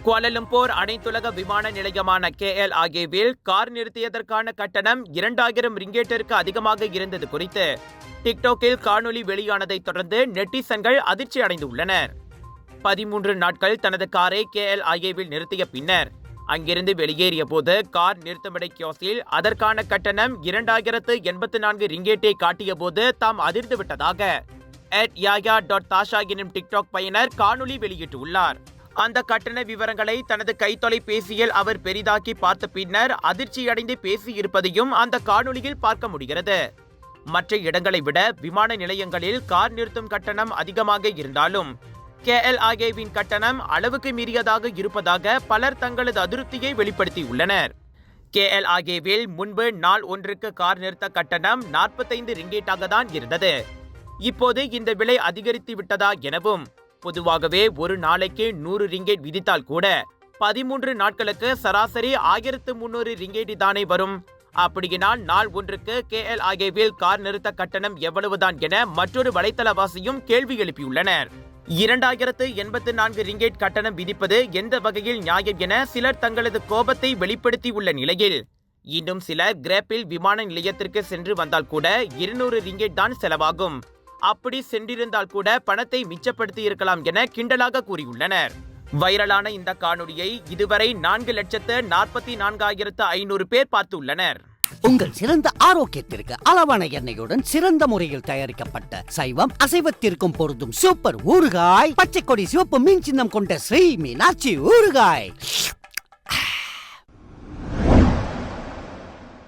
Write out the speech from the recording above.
Kuala Lumpur அனைத்துலக விமான நிலையமான KLIAவில் car நிறுத்தியதற்கான கட்டணம் 2000 ரிங்கேட்டிற்கு அதிகமாக இருந்தது குறித்து டிக்டாக்கில் காணொலி வெளியானதைத் தொடர்ந்து நெட்டிசன்கள் அதிர்ச்சி அடைந்துள்ளனர். 13 நாட்கள் தனது காரை KLIAவில் நிறுத்திய பின்னர் அங்கிருந்து வெளியேறிய போது கார் நிறுத்தமிடை கியோஸ்கில் அதற்கான கட்டணம் 2084 ரிங்கேட்டை காட்டிய போது தாம் அதிர்ந்துவிட்டதாக @yaya.tasha எனும் டிக்டாக் பயனர் காணொலி வெளியிட்டுள்ளார். அந்த கட்டண விவரங்களை தனது கைத்தொலைபேசியில் அவர் பெரிதாக்கி பார்த்த பின்னர் அதிர்ச்சியடைந்து பேசியிருப்பதையும் அந்த காணொலியில் பார்க்க முடிகிறது. மற்ற இடங்களை விட விமான நிலையங்களில் கார் நிறுத்தும் கட்டணம் அதிகமாக இருந்தாலும் KLIAவின் கட்டணம் அளவுக்கு மீறியதாக இருப்பதாக பலர் தங்களது அதிருப்தியை வெளிப்படுத்தியுள்ளனர். KLIAவில் முன்பு நாள் ஒன்றுக்கு கார் நிறுத்த கட்டணம் 45 ரிங்கேட்டாக தான் இருந்தது. இப்போது இந்த விலை அதிகரித்து விட்டதா எனவும், பொதுவாகவே ஒரு நாளைக்கு 100 ரிங்கேட் விதித்தால் கூட 13 நாட்களுக்கு சராசரி 1300 ரிங்கேட் தானே வரும். அப்படியினால் நாள் ஒன்றுக்கு KLIAவில் கார் நிறுத்த கட்டணம் எவ்வளவுதான் என மற்றொரு வலைத்தளவாசியும் கேள்வி எழுப்பியுள்ளனர். 2084 ரிங்கேட் கட்டணம் விதிப்பது எந்த வகையில் நியாயம் என சிலர் தங்களது கோபத்தை வெளிப்படுத்தியுள்ள நிலையில், இன்னும் சிலர் கிராப்பில் விமான நிலையத்திற்கு சென்று வந்தால் கூட 200 ரிங்கேட் தான் செலவாகும், அப்படி சென்றிருந்தால் கூட பணத்தை மிச்சப்படுத்தி இருக்கலாம் என கிண்டலாக கூறியுள்ளனர். வைரலான இந்த காணொலியை இதுவரை 4,44,500 பேர் பார்த்துள்ளனர். உங்கள் சிறந்த ஆரோக்கியத்திற்கு அளவான எண்ணெயுடன் சிறந்த முறையில் தயாரிக்கப்பட்ட சைவம் அசைவத்திற்கும் பொருந்தும் சூப்பர் ஊறுகாய், பச்சை கொடி சிவப்பு மீன் சின்னம் கொண்ட ஸ்ரீ மீனாட்சி ஊறுகாய்.